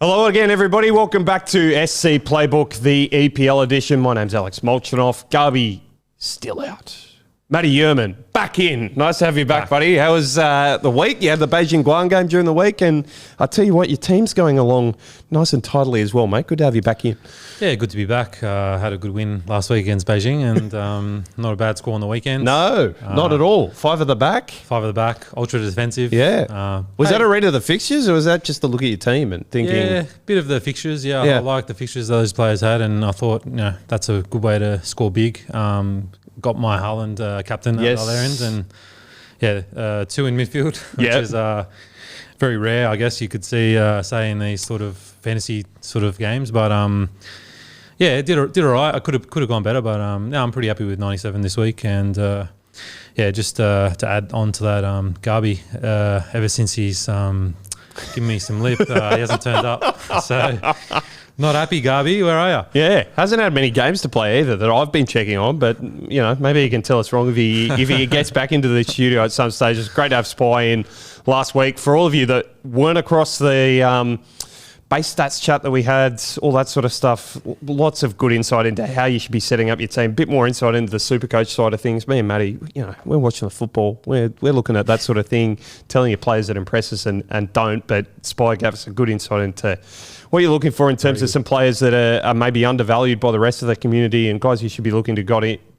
Hello again, everybody. Welcome back to SC Playbook, the EPL edition. My name's Alex Molchanoff. Garby still out. Matt Jurman back in. Nice to have you back, buddy. How was the week? You had the Beijing Guan game during the week, and I tell you what, your team's going along nice and tidily as well, mate. Good to have you back in. Yeah, good to be back. Had a good win last week against Beijing, and not a bad score on the weekend. No, not at all. Five at the back. Ultra defensive. Yeah. Was that a read of the fixtures, or was that just a look at your team and thinking? Yeah, bit of the fixtures. Yeah, I like the fixtures those players had, and I thought, that's a good way to score big. Got my Haaland captain at the other end, and two in midfield, which is very rare, I guess you could say in these sort of fantasy sort of games. But it did all right. I could have gone better, but now I'm pretty happy with 97 this week. And just to add on to that, Garby, ever since he's given me some lip, he hasn't turned up. So. Not happy, Garby. Where are you? Yeah, hasn't had many games to play either that I've been checking on, but maybe he can tell us wrong if he gets back into the studio at some stage. It's great to have Spy in last week. For all of you that weren't across the base stats chat that we had, all that sort of stuff, lots of good insight into how you should be setting up your team. A bit more insight into the Supercoach side of things. Me and Matty, we're watching the football. We're looking at that sort of thing, telling you players that impress us and don't, but Spy gave us a good insight into what you're looking for in terms of some players that are maybe undervalued by the rest of the community and guys you should be looking to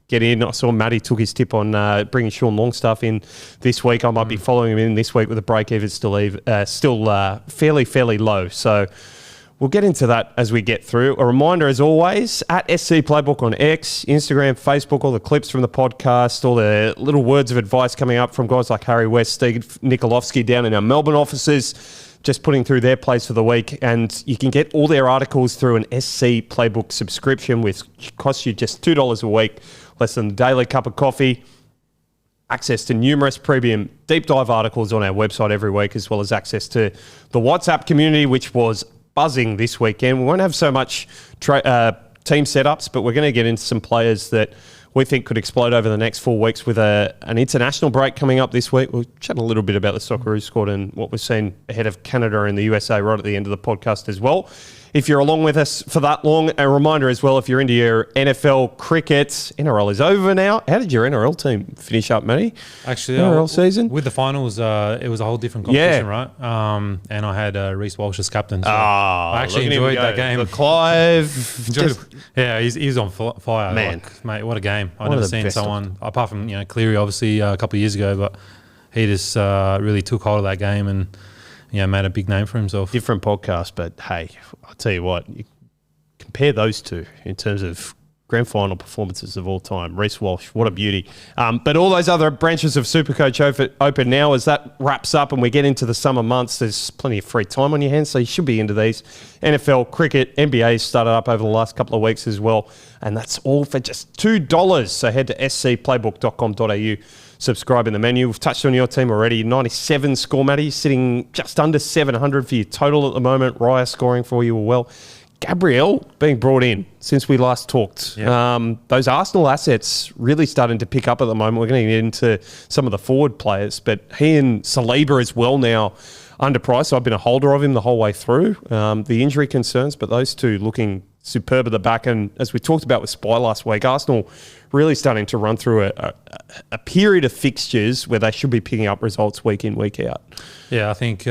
get in. I saw Matty took his tip on bringing Sean Longstaff in this week. I might be following him in this week with a break-even still fairly low. So we'll get into that as we get through. A reminder, as always, at SC Playbook on X, Instagram, Facebook, all the clips from the podcast, all the little words of advice coming up from guys like Harry West, Steve Nikolovsky down in our Melbourne offices, just putting through their plays for the week. And you can get all their articles through an SC Playbook subscription, which costs you just $2 a week, less than a daily cup of coffee, access to numerous premium deep dive articles on our website every week, as well as access to the WhatsApp community, which was buzzing this weekend. We won't have so much team setups, but we're going to get into some players that we think could explode over the next 4 weeks with an international break coming up this week. We'll chat a little bit about the Socceroo squad and what we've seen ahead of Canada and the USA right at the end of the podcast as well. If you're along with us for that long, a reminder as well, if you're into your NFL cricket, NRL is over now. How did your NRL team finish up, Matty? Actually, NRL season? With the finals, it was a whole different competition, right? And I had Reece Walsh as captain. So I actually enjoyed that game. The Clive. He's on fire. Man. Mate, what a game. I've never seen someone, apart from Cleary, obviously, a couple of years ago, but he just really took hold of that game and made a big name for himself. Different podcast, but hey, I'll tell you what, you compare those two in terms of grand final performances of all time. Reece Walsh, what a beauty. But all those other branches of Supercoach open now as that wraps up and we get into the summer months. There's plenty of free time on your hands, so you should be into these. NFL, cricket, NBA started up over the last couple of weeks as well, and that's all for just $2. So head to scplaybook.com.au. Subscribe in the menu. We've touched on your team already. 97 score, Matty, sitting just under 700 for your total at the moment. Raya scoring for you well. Gabriel being brought in since we last talked. Yep. Those Arsenal assets really starting to pick up at the moment. We're going to get into some of the forward players, but he and Saliba as well now underpriced. So I've been a holder of him the whole way through. The injury concerns, but those two looking superb at the back. And as we talked about with Spy last week, Arsenal really starting to run through a period of fixtures where they should be picking up results week in, week out. Yeah, I think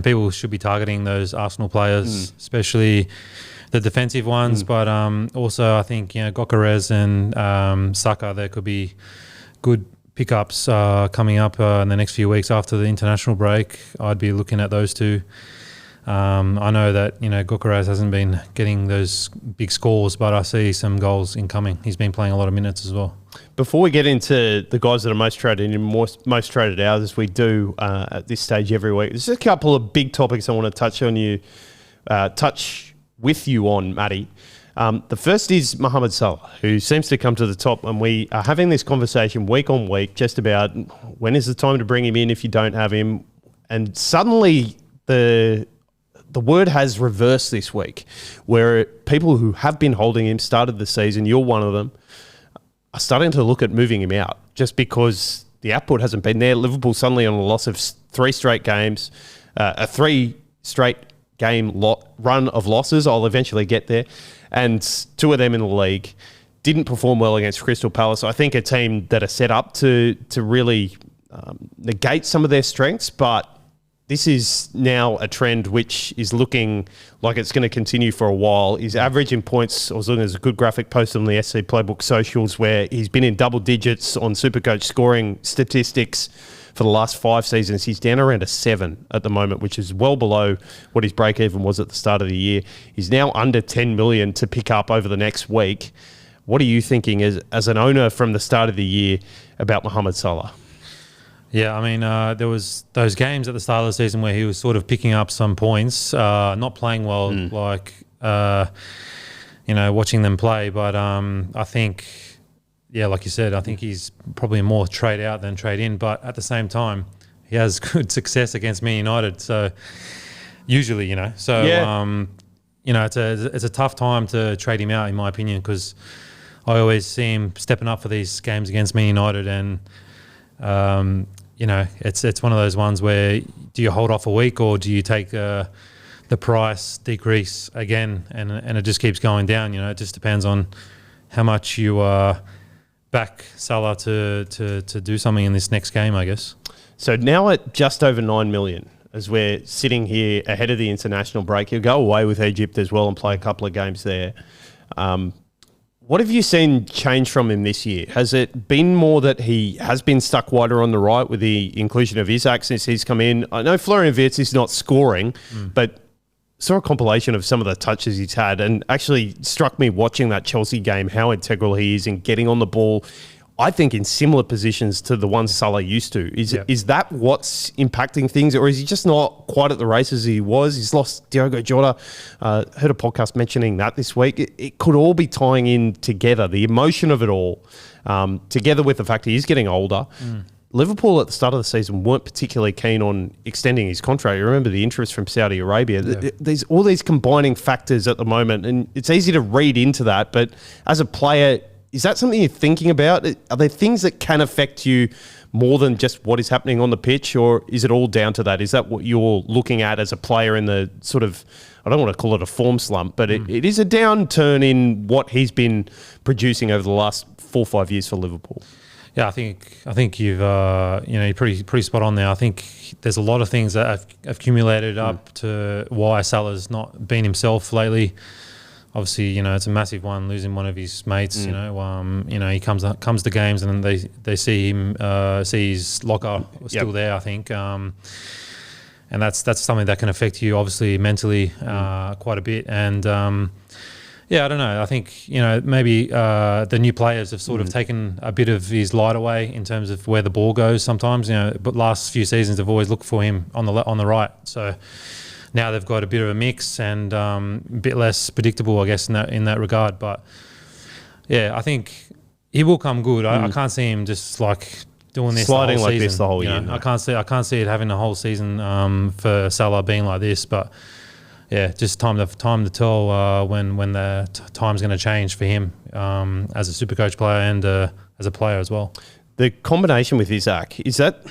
people should be targeting those Arsenal players, especially the defensive ones. But also, I think Cucurella and Saka, there could be good pickups coming up in the next few weeks after the international break. I'd be looking at those two. I know that Cucurella hasn't been getting those big scores, but I see some goals incoming. He's been playing a lot of minutes as well. Before we get into the guys that are most traded in, most traded out, as we do at this stage every week, there's a couple of big topics I want to touch with you on, Matty. The first is Mohamed Salah, who seems to come to the top, and we are having this conversation week on week just about when is the time to bring him in if you don't have him, and suddenly the word has reversed this week, where people who have been holding him, started the season, you're one of them, are starting to look at moving him out just because the output hasn't been there. Liverpool suddenly on a loss of 3 straight games, 3 straight run of losses. I'll eventually get there. And 2 of them in the league. Didn't perform well against Crystal Palace. I think a team that are set up to really negate some of their strengths, but this is now a trend which is looking like it's going to continue for a while. His average in points, I was looking at a good graphic posted on the SC Playbook socials where he's been in double digits on Supercoach scoring statistics for the last 5 seasons. He's down around a 7 at the moment, which is well below what his break-even was at the start of the year. He's now under 10 million to pick up over the next week. What are you thinking as an owner from the start of the year about Mohamed Salah? Yeah, I mean, there was those games at the start of the season where he was sort of picking up some points, not playing well, watching them play. But I think, like you said, I think he's probably more trade out than trade in. But at the same time, he has good success against Man United. So usually, it's a tough time to trade him out, in my opinion, because I always see him stepping up for these games against Man United, and it's one of those ones where do you hold off a week or do you take the price decrease again, and it just keeps going down. It just depends on how much you back Salah to do something in this next game, I guess. So now at just over 9 million, as we're sitting here ahead of the international break, he'll go away with Egypt as well and play a couple of games there. What have you seen change from him this year? Has it been more that he has been stuck wider on the right with the inclusion of Isak since he's come in? I know Florian Wirtz is not scoring, but saw a compilation of some of the touches he's had, and actually struck me watching that Chelsea game how integral he is in getting on the ball, I think in similar positions to the ones Salah used to. Is that what's impacting things, or is he just not quite at the races he was? He's lost Diogo Jota. Heard a podcast mentioning that this week. It could all be tying in together, the emotion of it all, together with the fact he is getting older. Liverpool at the start of the season weren't particularly keen on extending his contract. You remember the interest from Saudi Arabia. There's all these combining factors at the moment, and it's easy to read into that, but as a player, is that something you're thinking about? Are there things that can affect you more than just what is happening on the pitch, or is it all down to that? Is that what you're looking at as a player in the sort of, I don't want to call it a form slump, but it is a downturn in what he's been producing over the last 4 or 5 years for Liverpool? Yeah, I think you've you're pretty spot on there. I think there's a lot of things that have accumulated up to why Salah's not been himself lately. Obviously, it's a massive one, losing one of his mates. He comes to games and they see him, see his locker still there, I think, and that's something that can affect you obviously mentally quite a bit. And I don't know. I think maybe the new players have sort of taken a bit of his light away in terms of where the ball goes. Sometimes, but last few seasons they've always looked for him on the right. So now they've got a bit of a mix and a bit less predictable, I guess, in that regard. But yeah, I think he will come good. I can't see him just like doing this sliding the whole like season. This the whole year. No. I can't see it having a whole season for Salah being like this. But yeah, just time to tell when the time's going to change for him as a Supercoach player and as a player as well. The combination with Isak, is that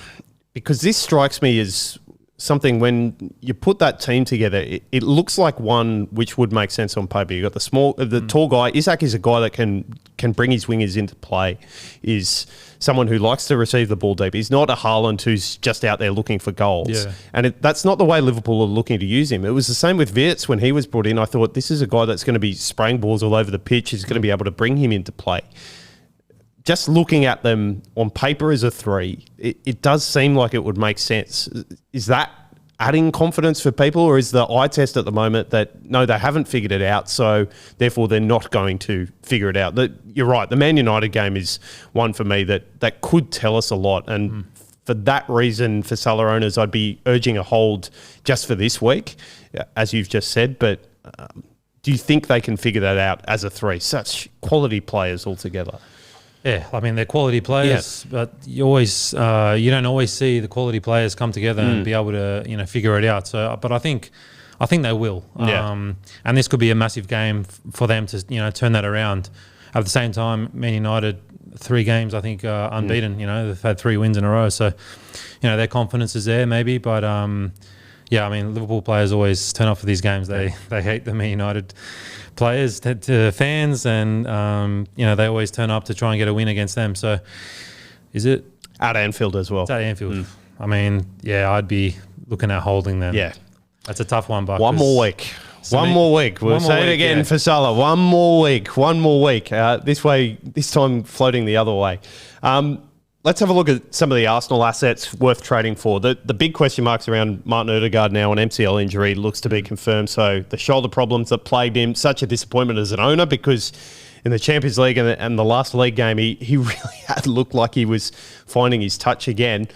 because this strikes me as something when you put that team together, it looks like one which would make sense on paper. You've got the tall guy. Isak is a guy that can bring his wingers into play, is someone who likes to receive the ball deep. He's not a Haaland who's just out there looking for goals. Yeah. And that's not the way Liverpool are looking to use him. It was the same with Wirtz when he was brought in. I thought this is a guy that's going to be spraying balls all over the pitch. He's going to be able to bring him into play. Just looking at them on paper as a 3, it does seem like it would make sense. Is that adding confidence for people, or is the eye test at the moment that, no, they haven't figured it out, so therefore they're not going to figure it out? You're right. The Man United game is one for me that could tell us a lot. And for that reason, for Salah owners, I'd be urging a hold just for this week, as you've just said. But do you think they can figure that out as a 3? Such quality players altogether. Yeah, I mean, they're quality players, but you don't always see the quality players come together and be able to, figure it out. So, but I think they will. And this could be a massive game for them to, turn that around. At the same time, Man United, 3 games, I think, unbeaten. They've had 3 wins in a row. So, their confidence is there maybe, but Yeah, I mean, Liverpool players always turn up for these games. They hate the Man United players, to fans, and they always turn up to try and get a win against them. So, is it at Anfield as well? It's at Anfield. I mean, yeah, I'd be looking at holding them. Yeah, that's a tough one. But one more week. One more week. We'll say it again for Salah. One more week. This time floating the other way. Let's have a look at some of the Arsenal assets worth trading for. The big question marks around Martin Odegaard now, an MCL injury looks to be confirmed. So the shoulder problems that plagued him, such a disappointment as an owner, because in the Champions League and the last league game, he really had looked like he was finding his touch again.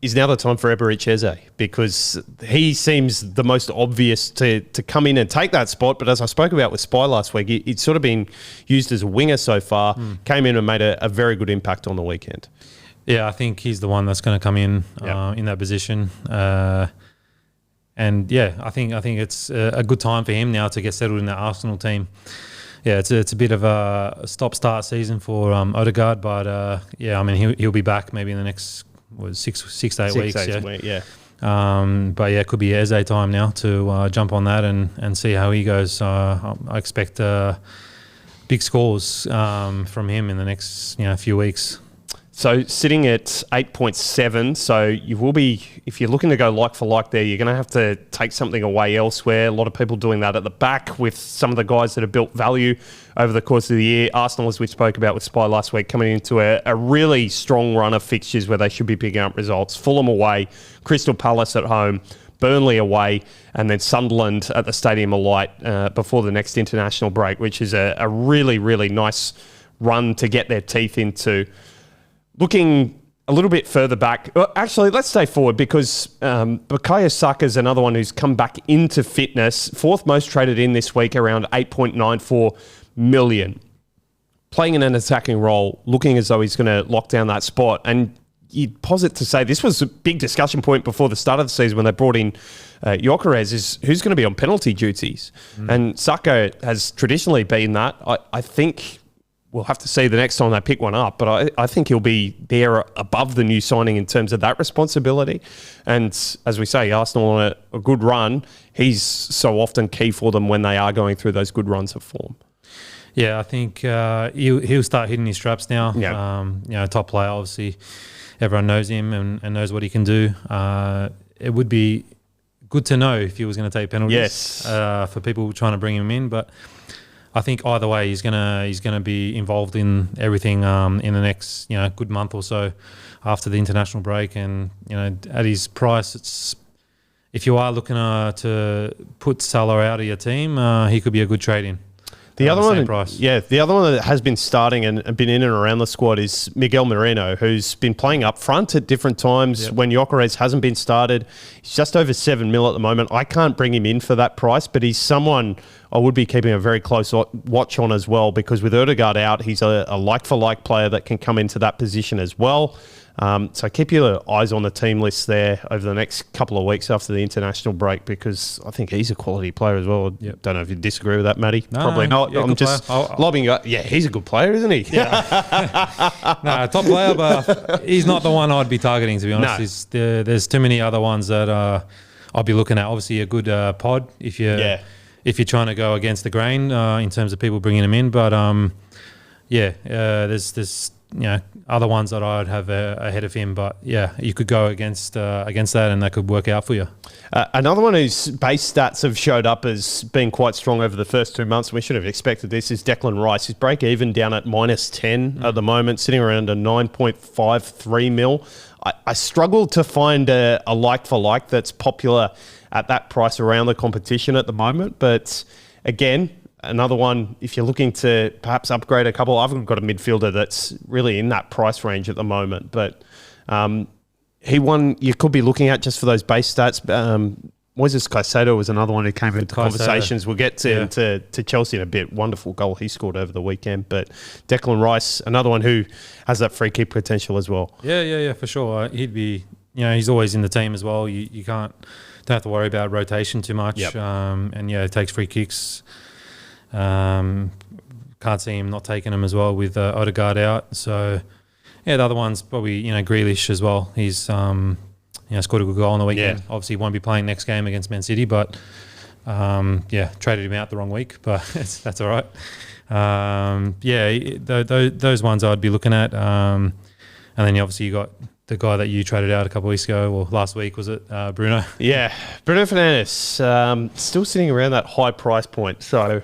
Is now the time for Eberechi Eze, because he seems the most obvious to come in and take that spot. But as I spoke about with Spy last week, he'd sort of been used as a winger so far, came in and made a very good impact on the weekend. Yeah, I think he's the one that's going to come in that position. And yeah, I think it's a good time for him now to get settled in the Arsenal team. Yeah, it's a bit of a stop-start season for Odegaard, but I mean he'll be back maybe in the next 6 to 8 weeks. But yeah, it could be Eze time now to jump on that and see how he goes. I expect big scores from him in the next few weeks. So sitting at 8.7, so you will be, if you're looking to go like for like there, you're going to have to take something away elsewhere. A lot of people doing that at the back with some of the guys that have built value over the course of the year. Arsenal, as we spoke about with Spy last week, coming into a really strong run of fixtures where they should be picking up results. Fulham away, Crystal Palace at home, Burnley away, and then Sunderland at the Stadium of Light before the next international break, which is a really, really nice run to get their teeth into. Looking a little bit further back, actually, let's stay forward because Bukaya Saka is another one who's come back into fitness. Fourth most traded in this week, around 8.94 million. Playing in an attacking role, looking as though he's going to lock down that spot. And you'd posit to say this was a big discussion point before the start of the season when they brought in Gyökeres, is who's going to be on penalty duties. And Saka has traditionally been that. I think we'll have to see the next time they pick one up, but I think he'll be there above the new signing in terms of that responsibility. And as we say, Arsenal on a good run, he's so often key for them when they are going through those good runs of form. Yeah, I think he'll start hitting his straps now. Yeah. Top player, obviously. Everyone knows him and knows what he can do. It would be good to know if he was going to take penalties for people trying to bring him in, but I think either way he's gonna be involved in everything in the next good month or so after the international break, and at his price, it's if you are looking to put Salah out of your team, he could be a good trade in. The other one that has been starting and been in and around the squad is Miguel Merino, who's been playing up front at different times when Gyökeres hasn't been started. He's just over 7 mil at the moment. I can't bring him in for that price, but he's someone I would be keeping a very close watch on as well, because with Odegaard out, he's a like-for-like player that can come into that position as well. So keep your eyes on the team list there over the next couple of weeks after the international break, because I think he's a quality player as well. Don't know if you disagree with that, Matty. No, probably not. Yeah, I'm just lobbing you. Yeah, he's a good player, isn't he? Yeah. No, top player, but he's not the one I'd be targeting, to be honest. There's too many other ones that I'll be looking at. Obviously, a good pod if you're trying to go against the grain in terms of people bringing him in. But there's other ones that I'd have ahead of him, but you could go against that, and that could work out for you. Another one whose base stats have showed up as being quite strong over the first 2 months, and we should have expected this, is Declan Rice. His break even down at -10 at the moment, sitting around a 9.53 mil. I struggle to find a like for like that's popular at that price around the competition at the moment, but again, another one, if you're looking to perhaps upgrade a couple, I've got a midfielder that's really in that price range at the moment. But you could be looking at just for those base stats. Moises Caicedo was another one who came into conversations. We'll get to Chelsea in a bit. Wonderful goal he scored over the weekend. But Declan Rice, another one who has that free kick potential as well. Yeah, for sure. He'd be, he's always in the team as well. You don't have to worry about rotation too much. And it takes free kicks. Can't see him not taking them as well with Odegaard out. So, the other one's probably, Grealish as well. He's scored a good goal on the weekend. Yeah. Obviously, won't be playing next game against Man City, but traded him out the wrong week, but that's all right. Those ones I'd be looking at. And then obviously you got the guy that you traded out a couple of weeks ago, or last week, was it Bruno? Yeah, Bruno Fernandes, still sitting around that high price point. So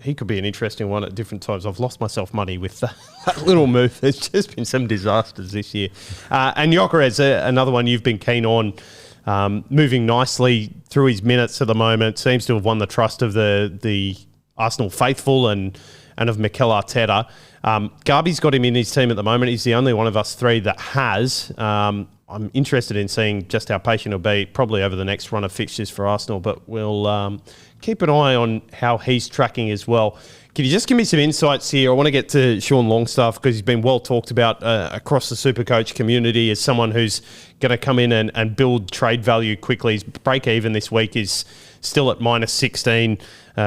he could be an interesting one at different times. I've lost myself money with that little move. There's just been some disasters this year. And Gyökeres, another one you've been keen on, moving nicely through his minutes at the moment. Seems to have won the trust of the Arsenal faithful and of Mikel Arteta. Garby's got him in his team at the moment. He's the only one of us three that has. I'm interested in seeing just how patient he'll be, probably over the next run of fixtures for Arsenal, but we'll keep an eye on how he's tracking as well. Can you just give me some insights here? I want to get to Sean Longstaff because he's been well talked about across the Supercoach community as someone who's going to come in and build trade value quickly. His break even this week is still at minus 16.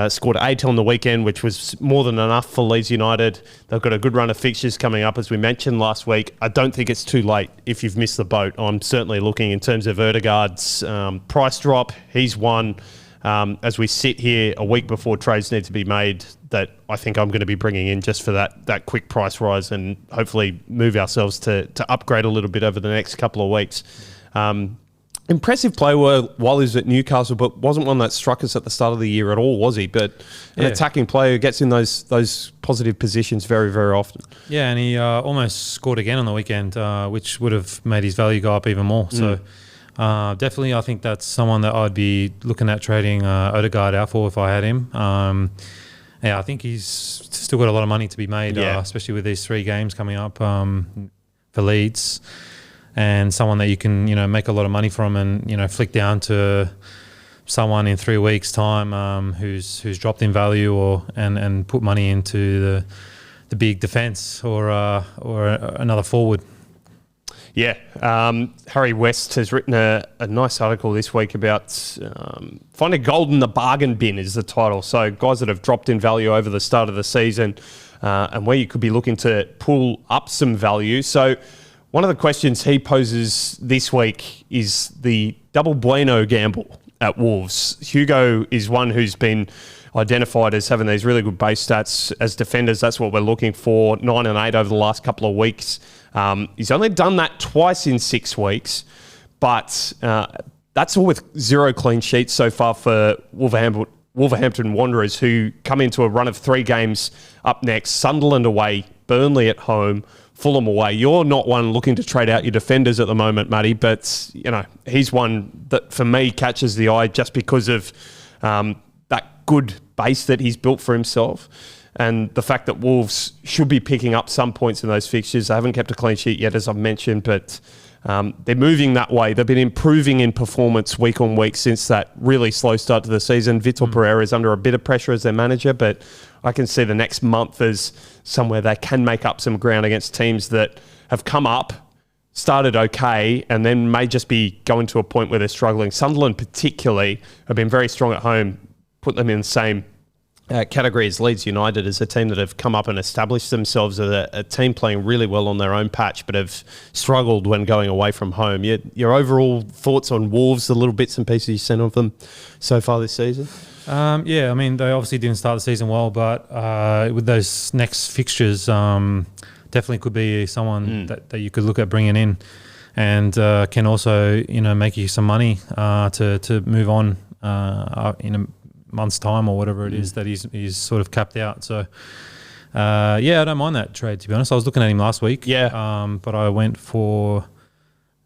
Scored 8 on the weekend, which was more than enough for Leeds United. They've got a good run of fixtures coming up, as we mentioned last week. I don't think it's too late if you've missed the boat. I'm certainly looking in terms of Ødegaard's price drop. He's one, as we sit here a week before trades need to be made, that I think I'm going to be bringing in just for that quick price rise and hopefully move ourselves to upgrade a little bit over the next couple of weeks. Impressive play while he was at Newcastle, but wasn't one that struck us at the start of the year at all, was he? But an attacking player who gets in those positive positions very, very often. Yeah, and he almost scored again on the weekend, which would have made his value go up even more. So definitely I think that's someone that I'd be looking at trading Ødegaard out for if I had him. I think he's still got a lot of money to be made, especially with these 3 games coming up for Leeds. And someone that you can, make a lot of money from and, flick down to someone in 3 weeks' time who's dropped in value and put money into the big defence or another forward. Yeah. Harry West has written a nice article this week about finding gold in the bargain bin is the title. So guys that have dropped in value over the start of the season and where you could be looking to pull up some value. So one of the questions he poses this week is the double bueno gamble at Wolves. Hugo is one who's been identified as having these really good base stats as defenders. That's what we're looking for. 9 and 8 over the last couple of weeks. He's only done that twice in 6 weeks, but that's all with 0 clean sheets so far for Wolverhampton Wanderers, who come into a run of 3 games up next. Sunderland away, Burnley at home, Fulham away. You're not one looking to trade out your defenders at the moment, Matty, but he's one that for me catches the eye just because of that good base that he's built for himself and the fact that Wolves should be picking up some points in those fixtures. They haven't kept a clean sheet yet, as I've mentioned, but they're moving that way. They've been improving in performance week on week since that really slow start to the season. Vitor Pereira is under a bit of pressure as their manager, but I can see the next month as somewhere they can make up some ground against teams that have come up, started okay, and then may just be going to a point where they're struggling. Sunderland particularly have been very strong at home, put them in the same category as Leeds United as a team that have come up and established themselves as a team playing really well on their own patch, but have struggled when going away from home. Your overall thoughts on Wolves, the little bits and pieces you've seen of them so far this season? They obviously didn't start the season well, but with those next fixtures, definitely could be someone that you could look at bringing in and can also, make you some money to move on in a month's time or whatever it is that he's sort of capped out. So, I don't mind that trade, to be honest. I was looking at him last week, but I went for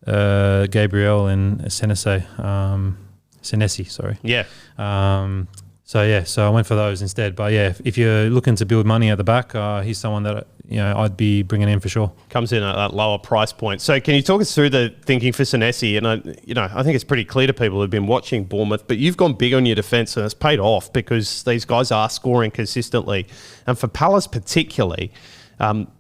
Gabriel and Senesi, sorry. Yeah. So I went for those instead. But if you're looking to build money at the back, he's someone that I'd be bringing in for sure. Comes in at that lower price point. So can you talk us through the thinking for Senesi? And I think it's pretty clear to people who've been watching Bournemouth, but you've gone big on your defence and it's paid off because these guys are scoring consistently. And for Palace particularly,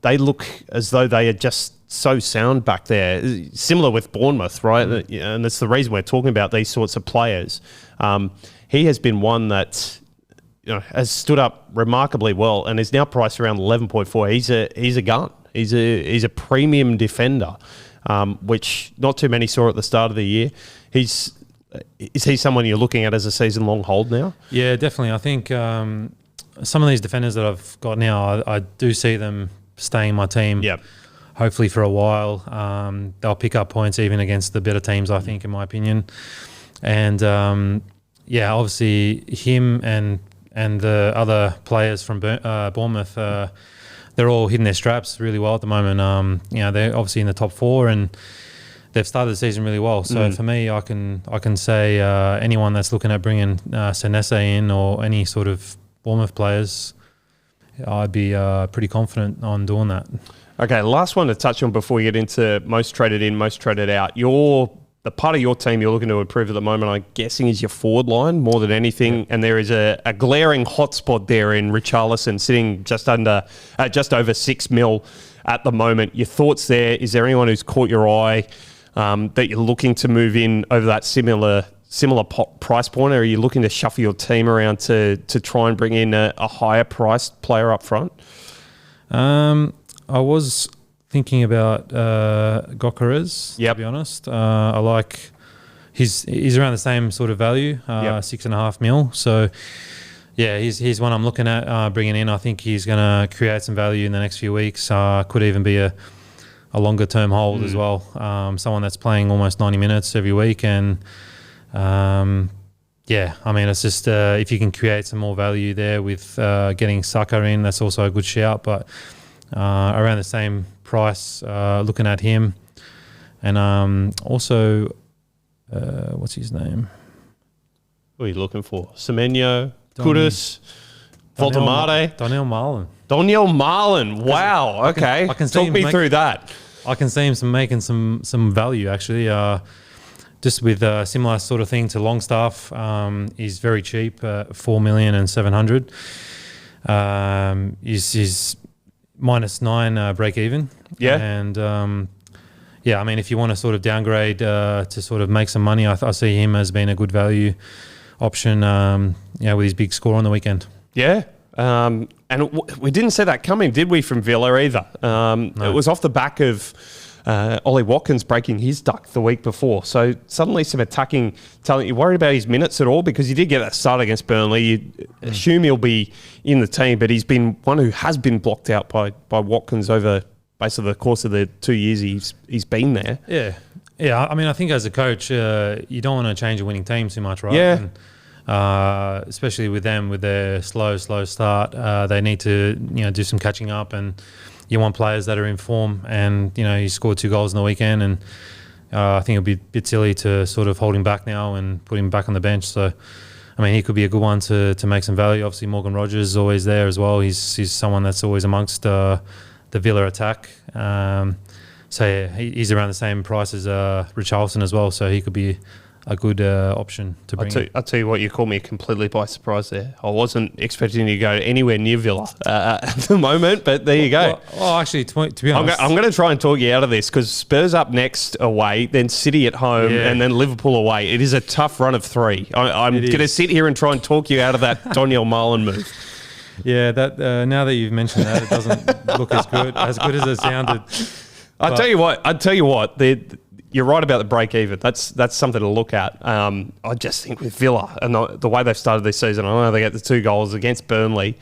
they look as though they are just so sound back there. Similar with Bournemouth, right? And that's the reason we're talking about these sorts of players. He has been one that has stood up remarkably well and is now priced around 11.4. He's a gun. He's a premium defender. which not too many saw at the start of the year. Is he someone you're looking at as a season-long hold now? Yeah, definitely. I think some of these defenders that I've got now, I do see them staying in my team. Yep. Hopefully for a while. They'll pick up points even against the better teams, I think, in my opinion. And obviously him and the other players from Bournemouth, they're all hitting their straps really well at the moment. They're obviously in the top 4 and they've started the season really well. So for me, I can say anyone that's looking at bringing Senese in or any sort of Bournemouth players, I'd be pretty confident on doing that. Okay, last one to touch on before we get into most traded in, most traded out. The part of your team you're looking to improve at the moment, I'm guessing, is your forward line more than anything. Yeah. And there is a glaring hotspot there in Richarlison sitting just over 6 mil at the moment. Your thoughts there? Is there anyone who's caught your eye that you're looking to move in over that similar price point, or are you looking to shuffle your team around to try and bring in a higher priced player up front? I was thinking about Gyökeres, to be honest. I like he's around the same sort of value, 6.5 mil. So yeah, he's one I'm looking at bringing in. I think he's going to create some value in the next few weeks. Could even be a longer term hold as well. Someone that's playing almost 90 minutes every week, and it's just if you can create some more value there with getting Saka in, that's also a good shout. But around the same price, looking at him. And also, what's his name? Who are you looking for? Semenyo, Kudus, Voltemade? Daniel Marlin. Daniel Marlin. Wow. Okay. I can Talk me through that. I can see him making some value, actually. Just with a similar sort of thing to Longstaff. He's very cheap, 4,700,000. He's -9 break even. Yeah. And if you want to sort of downgrade to sort of make some money, I see him as being a good value option, with his big score on the weekend. Yeah. And we didn't see that coming, did we, from Villa either? No. It was off the back of Ollie Watkins breaking his duck the week before. So suddenly some attacking talent. You worried about his minutes at all? Because he did get that start against Burnley. You assume he'll be in the team, but he's been one who has been blocked out by Watkins over basically the course of the 2 years he's been there. Yeah. Yeah, I mean, I think as a coach, you don't want to change a winning team too much, right? Yeah. And, especially with them, with their slow start, they need to do some catching up, and you want players that are in form. And he scored 2 goals in the weekend, and I think it'd be a bit silly to sort of hold him back now and put him back on the bench. So, I mean, he could be a good one to make some value. Obviously, Morgan Rogers is always there as well. He's someone that's always amongst the Villa attack. So yeah, he's around the same price as Richarlison as well. So he could be a good option to bring in. I'll tell you what, you caught me completely by surprise there. I wasn't expecting you to go anywhere near Villa at the moment, but there you go. Well, actually, to be honest, I'm going to try and talk you out of this, because Spurs up next away, then City at home, and then Liverpool away. It is a tough run of 3. I'm going to sit here and try and talk you out of that Daniel Marlin move. Yeah, that now that you've mentioned that, it doesn't look as good as it sounded. I'll tell you what. You're right about the break even. That's something to look at. I just think with Villa and the way they've started this season, I know they get the 2 goals against Burnley.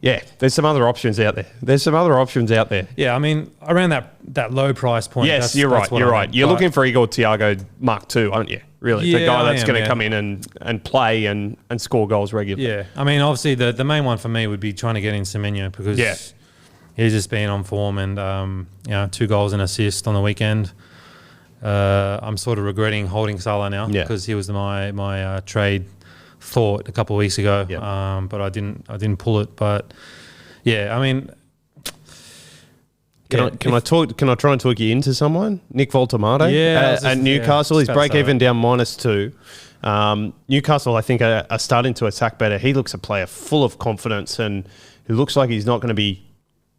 There's some other options out there. Yeah, I mean, around that low price point. Yes, you're right. You're looking for Igor Thiago Mark II, aren't you? Really, the guy that's going to come in and play and score goals regularly. Yeah, I mean, obviously the main one for me would be trying to get in Semenyo, because he's just been on form, and 2 goals and assist on the weekend. I'm sort of regretting holding Salah now, because he was my trade thought a couple of weeks ago. But I didn't pull it. But yeah, I mean, Can I try and talk you into someone? Nick Voltemade at Newcastle. He's break even down -2. Newcastle, I think, are starting to attack better. He looks a player full of confidence, and he looks like he's not going to be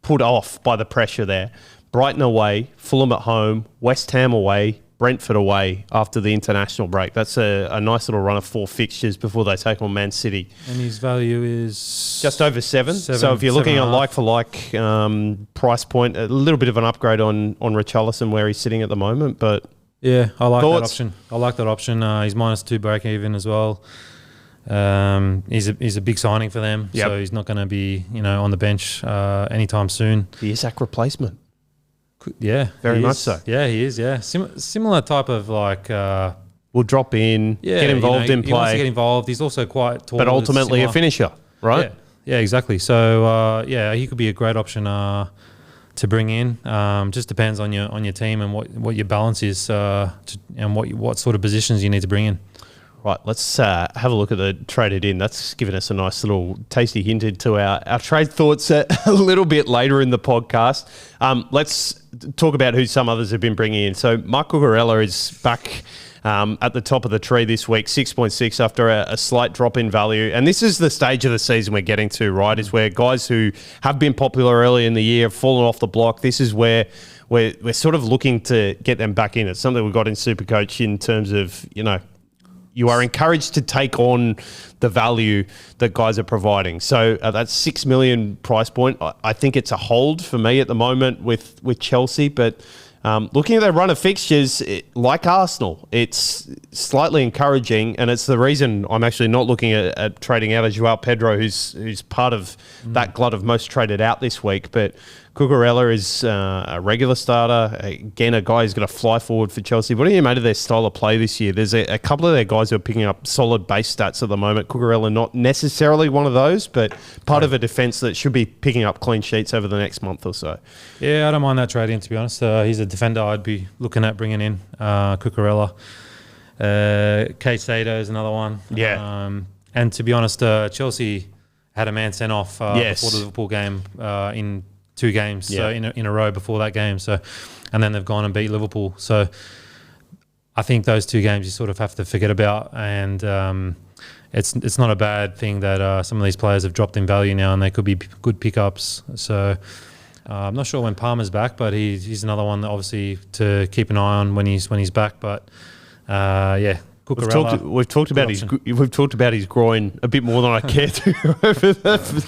put off by the pressure there. Brighton away, Fulham at home, West Ham away, Brentford away after the international break. That's a nice little run of 4 fixtures before they take on Man City. And his value is just over 7. So if you're looking at like-for-like price point, a little bit of an upgrade on Richarlison where he's sitting at the moment. But yeah, I like that option. He's -2 break even as well. He's a big signing for them, so he's not going to be on the bench anytime soon. The Isak replacement. Yeah, very much so. Yeah, he is. Yeah, similar type of like. Will drop in, get involved in play. He wants to get involved. He's also quite tall, but ultimately a finisher, right? Yeah, exactly. So he could be a great option to bring in. Just depends on your team and what your balance is, and what sort of positions you need to bring in. Right, let's have a look at the traded in. That's given us a nice little tasty hint into our trade thoughts a little bit later in the podcast. Let's talk about who some others have been bringing in. So Marc Cucurella is back at the top of the tree this week, 6.6 after a slight drop in value. And this is the stage of the season we're getting to, right, is where guys who have been popular early in the year have fallen off the block. This is where we're sort of looking to get them back in. It's something we've got in Supercoach in terms of, you are encouraged to take on the value that guys are providing. So that 6 million price point, I think it's a hold for me at the moment with Chelsea. But looking at their run of fixtures, like Arsenal, it's slightly encouraging, and it's the reason I'm actually not looking at trading out of Joao Pedro, who's part of that glut of most traded out this week. But Cucurella is a regular starter. Again, a guy who's going to fly forward for Chelsea. What do you make of their style of play this year? There's a couple of their guys who are picking up solid base stats at the moment. Cucurella not necessarily one of those, but part of a defence that should be picking up clean sheets over the next month or so. Yeah, I don't mind that trade-in, to be honest. He's a defender I'd be looking at bringing in, Cucurella. Caicedo is another one. Yeah. And to be honest, Chelsea had a man sent off before the Liverpool game in 2 games, so in a row before that game. So, and then they've gone and beat Liverpool. So I think those 2 games you sort of have to forget about, and it's not a bad thing that some of these players have dropped in value now, and they could be good pickups. So I'm not sure when Palmer's back, but he's another one that obviously to keep an eye on when he's back. But We've talked about his groin a bit more than I care to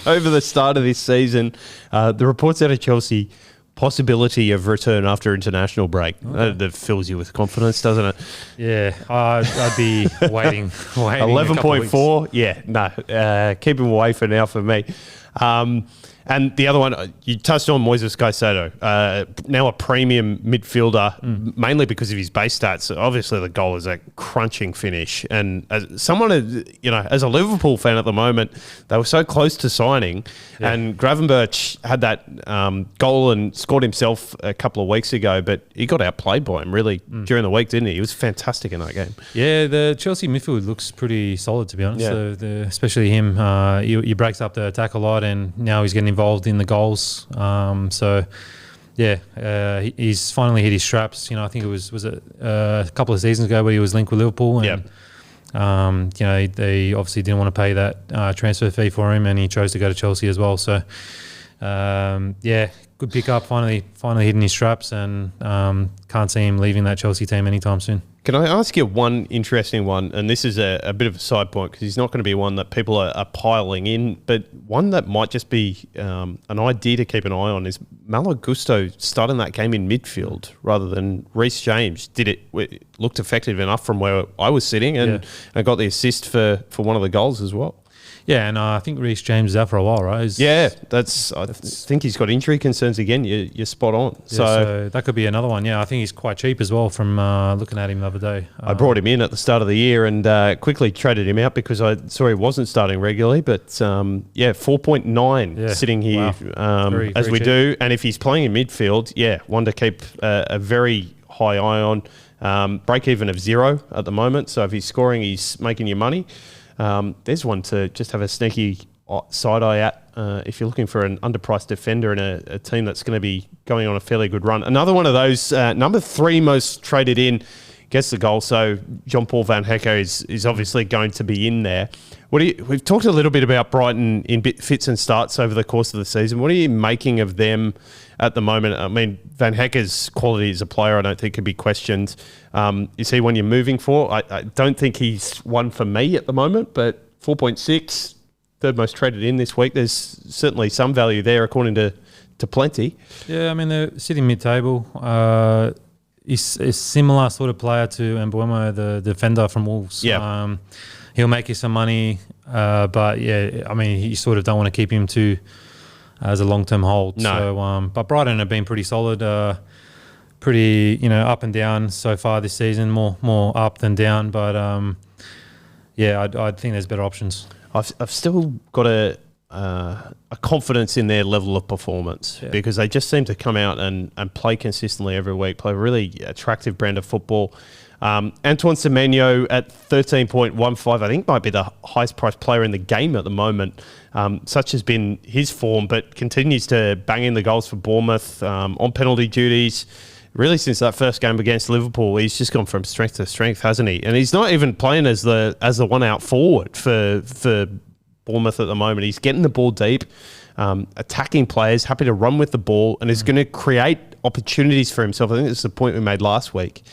over the start of this season. The reports out of Chelsea, possibility of return after international break. That fills you with confidence, doesn't it? Yeah, I'd be waiting. 11.4. Yeah, no, keep him away for now for me. And the other one, you touched on Moises Caicedo, now a premium midfielder, mainly because of his base stats. Obviously, the goal is a crunching finish. And as someone, as a Liverpool fan at the moment, they were so close to signing. Yeah. And Gravenberch had that goal and scored himself a couple of weeks ago, but he got outplayed by him really during the week, didn't he? He was fantastic in that game. Yeah, the Chelsea midfield looks pretty solid, to be honest. Yeah. Especially him. He breaks up the attack a lot, and now he's getting involved in the goals. He's finally hit his straps. I think it was a couple of seasons ago where he was linked with Liverpool, and they obviously didn't want to pay that transfer fee for him, and he chose to go to Chelsea as well. So good pickup. Finally hitting his straps, and can't see him leaving that Chelsea team anytime soon. Can I ask you one interesting one? And this is a bit of a side point because he's not going to be one that people are piling in, but one that might just be an idea to keep an eye on is Malo Gusto starting that game in midfield rather than Reece James. It looked effective enough from where I was sitting, and I got the assist for one of the goals as well. Yeah, and I think Reece James is out for a while, right? I think he's got injury concerns again. You're spot on. Yeah, so that could be another one. Yeah, I think he's quite cheap as well from looking at him the other day. I brought him in at the start of the year and quickly traded him out because I saw he wasn't starting regularly. But 4.9 sitting here as we do. And if he's playing in midfield, one to keep a very high eye on. Break even of 0 at the moment. So if he's scoring, he's making you money. There's one to just have a sneaky side eye at if you're looking for an underpriced defender in a team that's going to be going on a fairly good run. Another one of those, number 3 most traded in, gets the goal. So Jean-Paul Van Hecke is obviously going to be in there. We've talked a little bit about Brighton in fits and starts over the course of the season. What are you making of them at the moment? I mean, Van Hecke's quality as a player, I don't think could be questioned. Is he one you're moving for? I don't think he's one for me at the moment, but 4.6, third most traded in this week. There's certainly some value there according to Plenty. Yeah, I mean, they're sitting mid-table. He's a similar sort of player to Mbeumo, the defender from Wolves. Yeah. He'll make you some money, but yeah, I mean, you sort of don't want to keep him as a long-term hold. No. So, but Brighton have been pretty solid, pretty up and down so far this season, more up than down. But yeah, I think there's better options. I've still got a confidence in their level of performance because they just seem to come out and play consistently every week, play a really attractive brand of football. Antoine Semenyo at 13.15, I think might be the highest priced player in the game at the moment. Such has been his form, but continues to bang in the goals for Bournemouth on penalty duties. Really, since that first game against Liverpool, he's just gone from strength to strength, hasn't he? And he's not even playing as the one out forward for Bournemouth at the moment. He's getting the ball deep, attacking players, happy to run with the ball, and is going to create opportunities for himself. I think that's the point we made last week.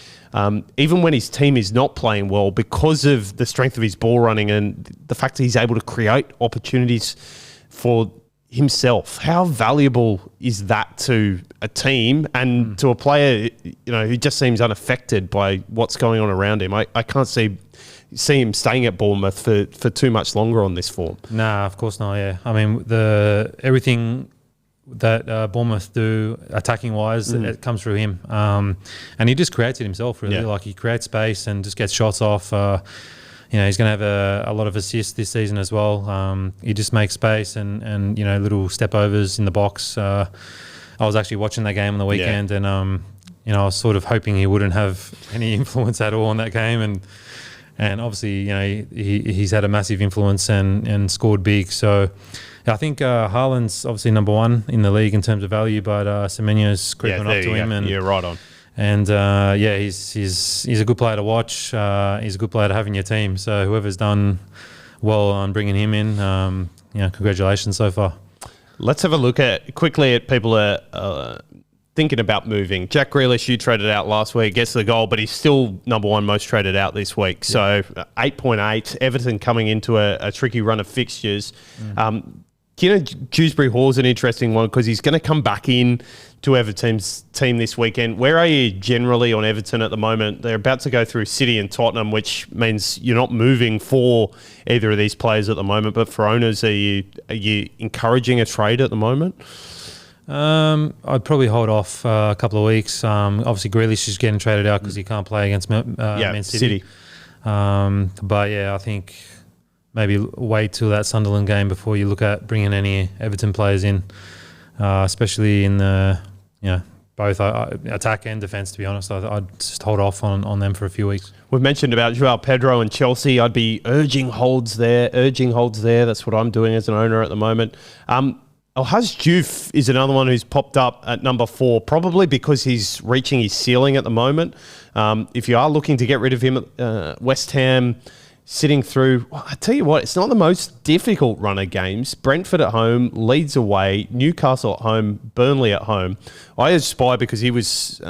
Even when his team is not playing well, because of the strength of his ball running and the fact that he's able to create opportunities for himself, how valuable is that to a team and to a player, who just seems unaffected by what's going on around him? I can't see him staying at Bournemouth for too much longer on this form. Nah, of course not. Yeah, I mean everything that Bournemouth do attacking wise, it comes through him, and he just creates it himself. Really, like he creates space and just gets shots off. He's going to have a lot of assists this season as well. He just makes space and little step overs in the box. I was actually watching that game on the weekend, and I was sort of hoping he wouldn't have any influence at all on that game, and obviously he's had a massive influence and scored big. So I think Haaland's obviously number one in the league in terms of value, but Semenyo's creeping up to him. And you're right on. And he's a good player to watch. He's a good player to have in your team. So whoever's done well on bringing him in, congratulations so far. Let's have a look quickly at people thinking about moving. Jack Grealish, you traded out last week, gets the goal, but he's still number one most traded out this week. So 8.8. Everton coming into a tricky run of fixtures. Dewsbury Hall's an interesting one because he's going to come back in to Everton's team this weekend. Where are you generally on Everton at the moment? They're about to go through City and Tottenham, which means you're not moving for either of these players at the moment. But for owners, are you encouraging a trade at the moment? I'd probably hold off a couple of weeks. Obviously, Grealish is getting traded out because he can't play against Man City. But yeah, I think maybe wait till that Sunderland game before you look at bringing any Everton players in, especially in the both attack and defence. To be honest, I'd just hold off on them for a few weeks. We've mentioned about Joao Pedro and Chelsea. I'd be urging holds there. That's what I'm doing as an owner at the moment. Haz Diouf is another one who's popped up at number 4, probably because he's reaching his ceiling at the moment. If you are looking to get rid of him, West Ham sitting through, I tell you what, it's not the most difficult run of games. Brentford at home, Leeds away, Newcastle at home, Burnley at home. I had Spy because he was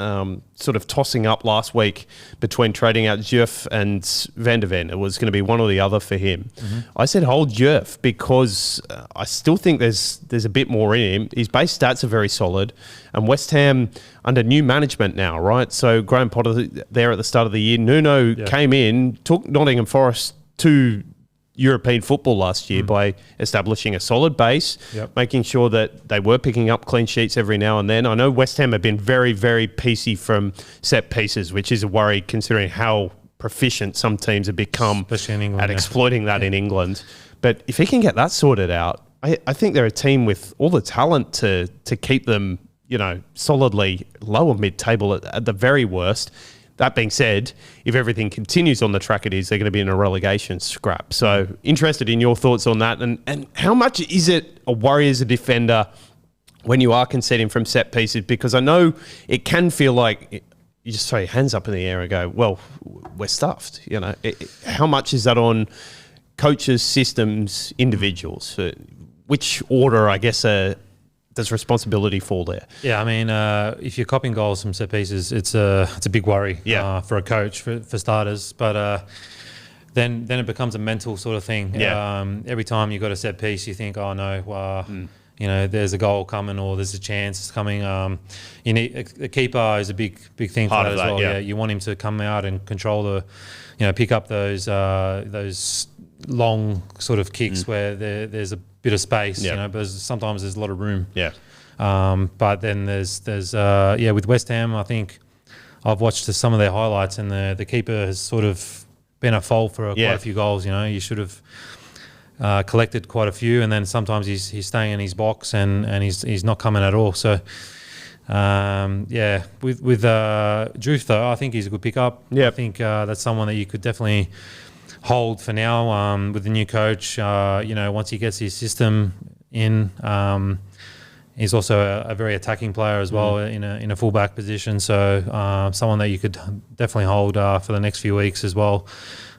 sort of tossing up last week between trading out Diouf and Van de Ven. It was going to be one or the other for him. I said hold Diouf because I still think there's a bit more in him. His base stats are very solid, and West Ham under new management now, right? So Graham Potter there at the start of the year. Nuno came in, took Nottingham Forest to European football last year by establishing a solid base, making sure that they were picking up clean sheets every now and then. I know West Ham have been very, very piecey from set pieces, which is a worry considering how proficient some teams have become England, at exploiting that in England. But if he can get that sorted out, I think they're a team with all the talent to keep them, solidly lower mid-table at the very worst. That being said, if everything continues on the track it is, they're going to be in a relegation scrap. So interested in your thoughts on that. And how much is it a worry as a defender when you are conceding from set pieces? Because I know it can feel like you just throw your hands up in the air and go, well, we're stuffed. You know, how much is that on coaches, systems, individuals? Which order, I guess, does responsibility fall there? Yeah, I mean, if you're copying goals from set pieces, it's a big worry for a coach, for starters. But then it becomes a mental sort of thing. Yeah. Every time you got a set piece, you think, oh no, you know, there's a goal coming or there's a chance coming. You need a keeper is a big thing for that as well. Yeah, you want him to come out and control pick up those long sort of kicks where there's a bit of space. You know, but sometimes there's a lot of room. Yeah. But then there's with West Ham, I think I've watched some of their highlights and the keeper has sort of been at fault for quite a few goals. You know, you should have collected quite a few, and then sometimes he's staying in his box and he's not coming at all. So with Juve though, I think he's a good pickup. I think that's someone that you could definitely hold for now with the new coach. Once he gets his system in, he's also a very attacking player as well in a fullback position. So someone that you could definitely hold for the next few weeks as well.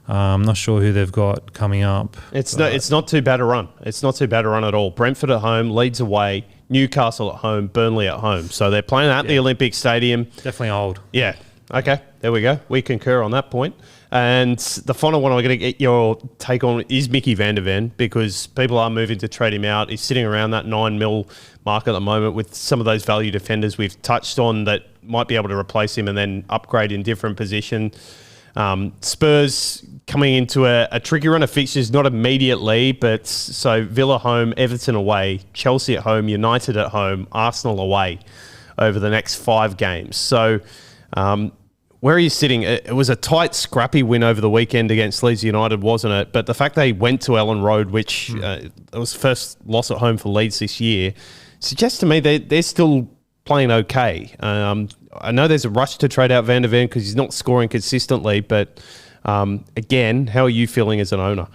I'm not sure who they've got coming up. It's not too bad a run. It's not too bad a run at all. Brentford at home, Leeds away, Newcastle at home, Burnley at home. So they're playing at the Olympic Stadium. Definitely hold. Yeah. Okay. There we go. We concur on that point. And the final one I'm going to get your take on is Mickey van der Ven, because people are moving to trade him out. He's sitting around that 9 mil mark at the moment with some of those value defenders we've touched on that might be able to replace him and then upgrade in different position. Spurs coming into a tricky run of fixtures, not immediately, but so Villa home, Everton away, Chelsea at home, United at home, Arsenal away over the next 5 games. So where are you sitting? It was a tight, scrappy win over the weekend against Leeds United, wasn't it? But the fact they went to Ellen Road, which it was the first loss at home for Leeds this year, suggests to me they're still playing okay. I know there's a rush to trade out Van der Ven because he's not scoring consistently, but again, how are you feeling as an owner?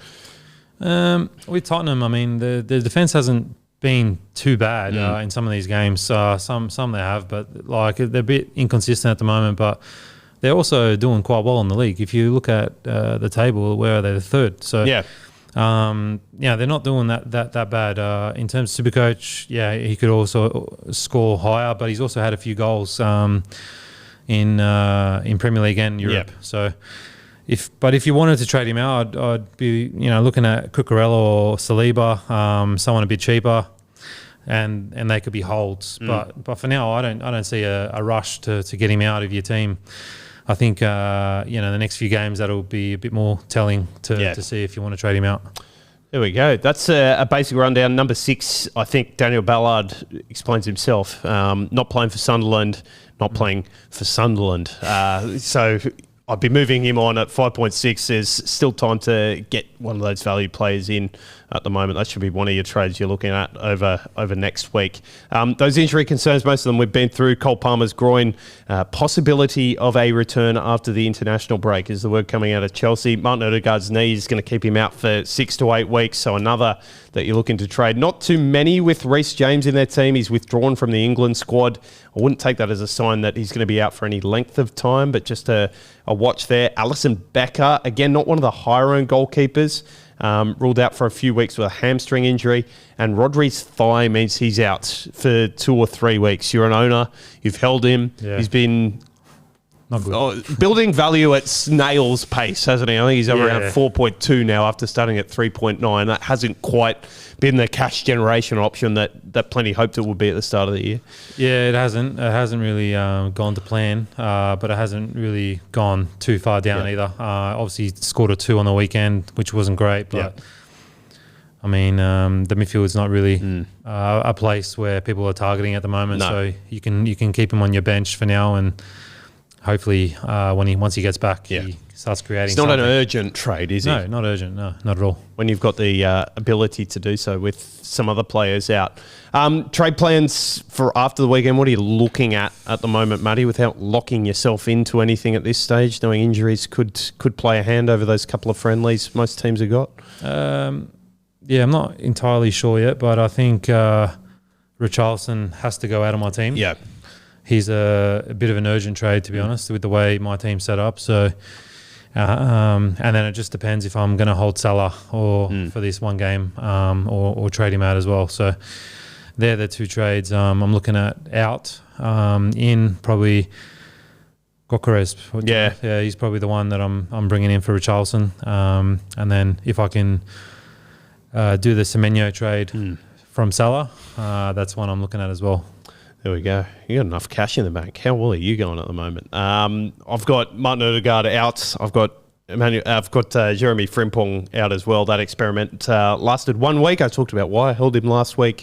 With Tottenham, I mean, the defence hasn't been too bad in some of these games. Some they have, but like they're a bit inconsistent at the moment, but they're also doing quite well in the league. If you look at the table, where are they? The third. So they're not doing that bad. In terms of Supercoach, he could also score higher, but he's also had a few goals in Premier League and Europe. So if you wanted to trade him out, I'd be looking at Cucurella or Saliba, someone a bit cheaper, and they could be holds. But for now, I don't see a rush to get him out of your team. I think the next few games that'll be a bit more telling to see if you want to trade him out. There we go. That's a basic rundown. Number 6, I think Daniel Ballard explains himself. Not playing for Sunderland, not playing for Sunderland. So I'd be moving him on at 5.6. There's still time to get one of those value players in at the moment. That should be one of your trades you're looking at over next week. Those injury concerns, most of them we've been through. Cole Palmer's groin, possibility of a return after the international break is the word coming out of Chelsea. Martin Odegaard's knee is going to keep him out for 6 to 8 weeks, so another that you're looking to trade. Not too many with Reece James in their team. He's withdrawn from the England squad. I wouldn't take that as a sign that he's going to be out for any length of time, but just a watch there. Alisson Becker, again, not one of the higher-owned goalkeepers. Ruled out for a few weeks with a hamstring injury, and Rodri's thigh means he's out for 2 or 3 weeks. You're an owner, you've held him. He's been not good. Building value at snail's pace, hasn't he? I think he's around 4.2 now after starting at 3.9. That hasn't quite been the cash generation option that plenty hoped it would be at the start of the year. Yeah, it hasn't. It hasn't really gone to plan, but it hasn't really gone too far down either. Obviously, scored a 2 on the weekend, which wasn't great, but I mean, the midfield's not really a place where people are targeting at the moment. No. So you can keep him on your bench for now, and hopefully once he gets back, he starts creating something. It's not an urgent trade, is it? No, not urgent. No, not at all. When you've got the ability to do so with some other players out. Trade plans for after the weekend, what are you looking at the moment, Matty, without locking yourself into anything at this stage, knowing injuries could play a hand over those couple of friendlies most teams have got? I'm not entirely sure yet, but I think Richarlison has to go out of my team. Yeah. he's a bit of an urgent trade, to be honest, with the way my team's set up. So, and then it just depends if I'm going to hold Salah or for this one game or trade him out as well. So they're the two trades I'm looking at out. In probably Cucurella. Yeah, he's probably the one that I'm bringing in for Richarlison. And then if I can do the Semenyo trade from Salah, that's one I'm looking at as well. There we go. You got enough cash in the bank. How well are you going at the moment? I've got Martin Odegaard out. I've got Jeremy Frimpong out as well. That experiment lasted 1 week. I talked about why I held him last week,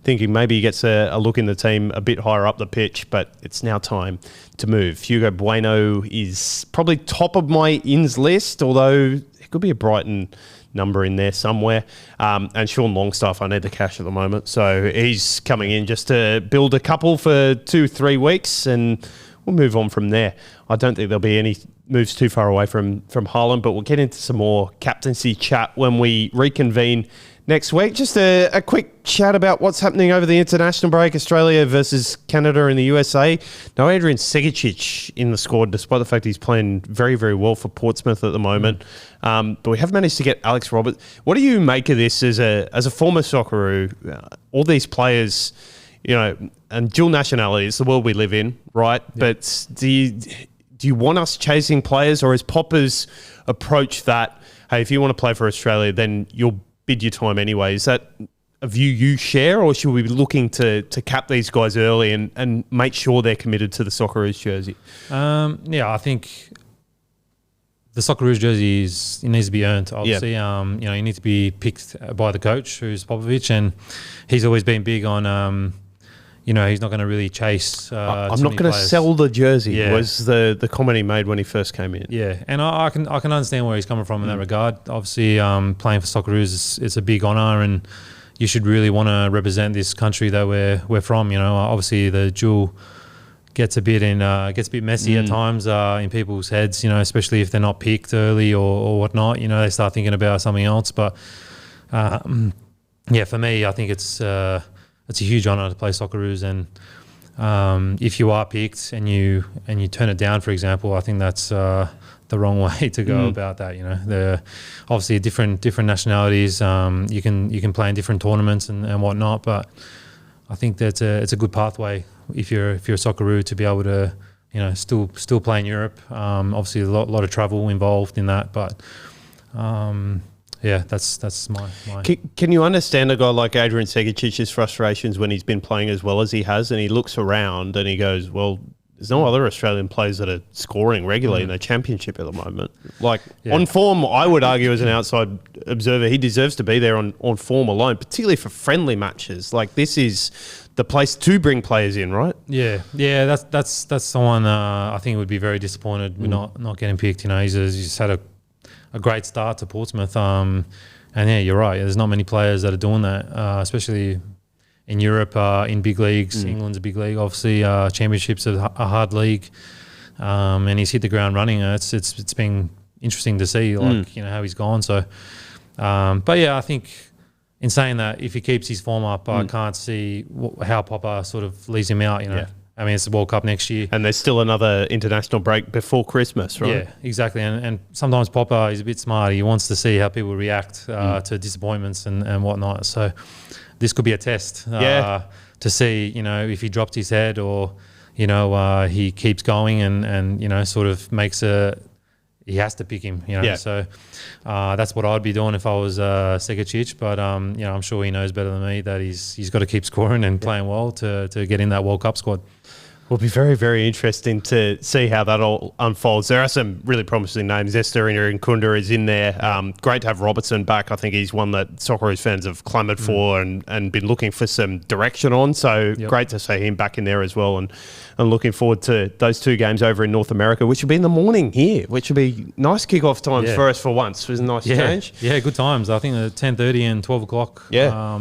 thinking maybe he gets a look in the team a bit higher up the pitch, but it's now time to move. Hugo Bueno is probably top of my ins list, although it could be a Brighton number in there somewhere. And Sean Longstaff, I need the cash at the moment. So he's coming in just to build a couple for 2-3 weeks, and we'll move on from there. I don't think there'll be any moves too far away from Haaland, but we'll get into some more captaincy chat when we reconvene next week. Just a quick chat about what's happening over the international break, Australia versus Canada and the USA. No Adrian Segicic in the squad, despite the fact he's playing very, very well for Portsmouth at the moment. But we have managed to get Alex Roberts. What do you make of this as a former Socceroo? All these players, and dual nationality is the world we live in, right? Yeah. But do you want us chasing players, or is Popper's approach that, hey, if you want to play for Australia, then you'll bid your time anyway? Is that a view you share, or should we be looking to cap these guys early and make sure they're committed to the Socceroos jersey? I think the Socceroos jersey it needs to be earned, obviously. You need to be picked by the coach, who's Popovic, and he's always been big on he's not going to really chase. I'm not going to sell the jersey. Was the comment he made when he first came in. Yeah, and I can understand where he's coming from in that regard. Obviously, playing for Socceroos is a big honour, and you should really want to represent this country that we're from. Obviously the duel gets a bit messy at times in people's heads. Especially if they're not picked early or whatnot. They start thinking about something else. But for me, I think it's a huge honour to play Socceroos, and if you are picked and you turn it down, for example, I think that's the wrong way to go about that. They're obviously different nationalities. You can play in different tournaments and whatnot, but I think that it's a good pathway if you're a Socceroo to be able to still play in Europe. Obviously, a lot of travel involved in that, but. That's my. Can you understand a guy like Adrian Segicic's frustrations when he's been playing as well as he has, and he looks around and he goes, well, there's no other Australian players that are scoring regularly in the championship at the moment. On form, I would argue as an outside observer, he deserves to be there on form alone, particularly for friendly matches. This is the place to bring players in, right? Yeah. That's someone I think would be very disappointed with not getting picked. He's just had a great start to Portsmouth. And you're right. There's not many players that are doing that, especially in Europe, in big leagues. England's a big league, obviously. Championships are a hard league. And he's hit the ground running. It's been interesting to see, how he's gone. So, I think in saying that, if he keeps his form up, I can't see how Popper sort of leaves him out, I mean, it's the World Cup next year. And there's still another international break before Christmas, right? Yeah, exactly. And sometimes Popper is a bit smart. He wants to see how people react to disappointments and whatnot. So this could be a test to see, if he drops his head or, he keeps going and sort of makes he has to pick him, So that's what I'd be doing if I was Segicic. But, I'm sure he knows better than me that he's got to keep scoring and playing well to get in that World Cup squad. Will be very, very interesting to see how that all unfolds. There are some really promising names. Estorina and Kunda is in there. Great to have Robertson back. I think he's one that Socceroos fans have clamoured for and been looking for some direction on. So great to see him back in there as well. And looking forward to those two games over in North America, which will be in the morning here, which will be nice kick-off times for us for once. It was a nice change. Yeah, good times. I think 10:30 and 12 o'clock. Yeah.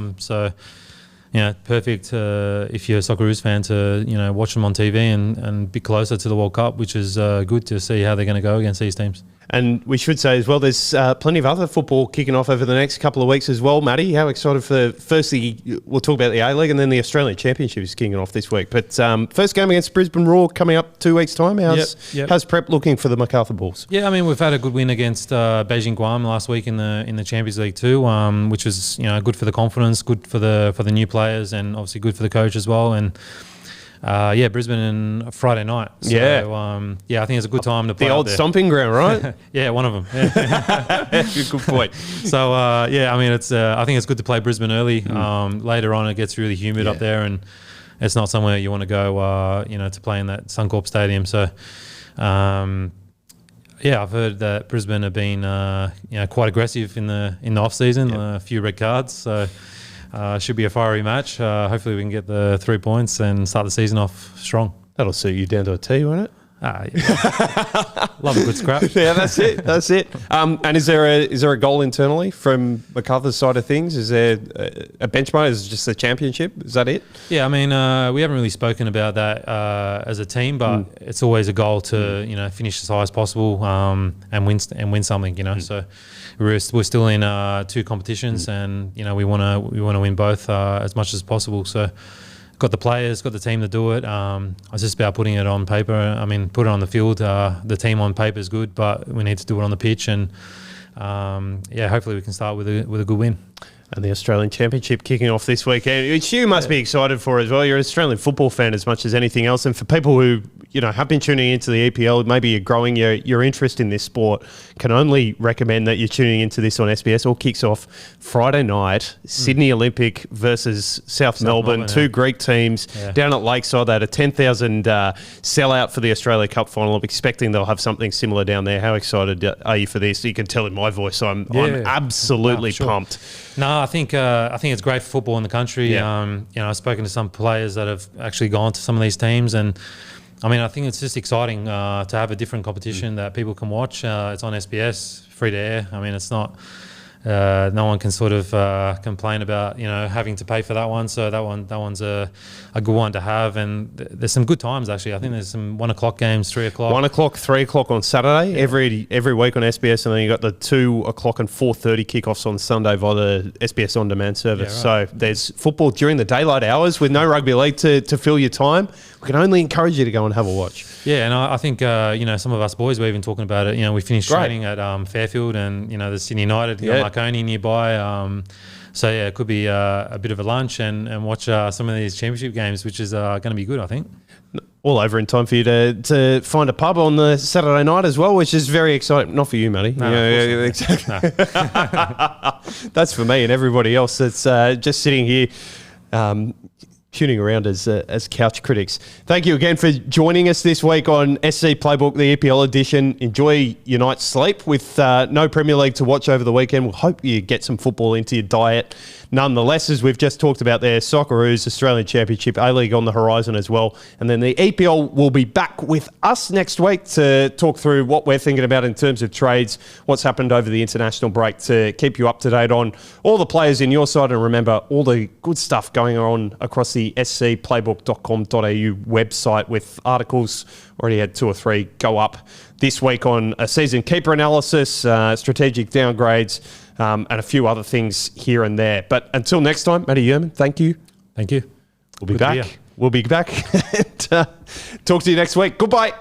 Perfect if you're a Socceroos fan to watch them on TV and be closer to the World Cup, which is good to see how they're going to go against these teams. And we should say as well, there's plenty of other football kicking off over the next couple of weeks as well, Matty. How excited for, firstly, we'll talk about the A-League and then the Australian Championship is kicking off this week. But first game against Brisbane Roar coming up 2 weeks' time. How's prep looking for the MacArthur Bulls? Yeah, I mean, we've had a good win against Beijing Guam last week in the Champions League too, which was good for the confidence, good for the new players, and obviously good for the coach as well. And Brisbane on Friday night. So, I think it's a good time to play. The old stomping ground, right? Yeah, one of them. Yeah. Good point. So, I mean, it's. I think it's good to play Brisbane early. Later on, it gets really humid up there, and it's not somewhere you want to go, to play in that Suncorp Stadium. So, I've heard that Brisbane have been, quite aggressive in the off season. A few red cards. So. Should be a fiery match. Hopefully we can get the 3 points and start the season off strong. That'll suit you down to a T, won't it? Love a good scrap. Yeah, that's it. That's it. And is there a goal internally from MacArthur's side of things? Is there a benchmark? Is it just the championship? Is that it? Yeah, I mean, we haven't really spoken about that as a team, but it's always a goal to finish as high as possible and win something. So we're still in 2 competitions, and we want to win both as much as possible. So. Got the players, got the team to do it. I was just about putting it on paper. I mean, put it on the field. The team on paper is good, but we need to do it on the pitch. And hopefully we can start with a good win. And the Australian Championship kicking off this weekend, which you must be excited for as well. You're an Australian football fan as much as anything else. And for people who have been tuning into the EPL, maybe you're growing your interest in this sport, can only recommend that you're tuning into this on SBS. All kicks off Friday night, Sydney Olympic versus South Melbourne, 2 Greek teams down at Lakeside. They had a 10,000 sellout for the Australia Cup final. I'm expecting they'll have something similar down there. How excited are you for this? You can tell in my voice, I'm absolutely pumped. No, I think it's great for football in the country. Yeah. I've spoken to some players that have actually gone to some of these teams, and I mean, I think it's just exciting to have a different competition that people can watch. It's on SBS, free to air. I mean, it's not. No one can sort of complain about having to pay for that one. So that one's a good one to have. And there's some good times actually. I think there's some 1 o'clock games, 3 o'clock. 1 o'clock, 3 o'clock on Saturday every week on SBS, and then you got the 2 o'clock and 4:30 kickoffs on Sunday via the SBS On Demand service. So there's football during the daylight hours with no rugby league to fill your time. We can only encourage you to go and have a watch. Yeah, and I think some of us boys were even talking about it. We finished training at Fairfield, and the Sydney United, Marconi nearby. It could be a bit of a lunch and watch some of these championship games, which is going to be good, I think. All over in time for you to find a pub on the Saturday night as well, which is very exciting. Not for you, Matty. No, exactly. That's for me and everybody else that's just sitting here tuning around as couch critics. Thank you again for joining us this week on SC Playbook, the EPL edition. Enjoy your night's sleep with no Premier League to watch over the weekend. We'll hope you get some football into your diet. Nonetheless, as we've just talked about there, Socceroos, Australian Championship, A-League on the horizon as well. And then the EPL will be back with us next week to talk through what we're thinking about in terms of trades, what's happened over the international break, to keep you up to date on all the players in your side. And remember, all the good stuff going on across the scplaybook.com.au website with articles. Already had 2 or 3 go up this week on a season keeper analysis, strategic downgrades, and a few other things here and there. But until next time, Matt Jurman, thank you. Thank you. We'll be back. We'll be back. And, talk to you next week. Goodbye.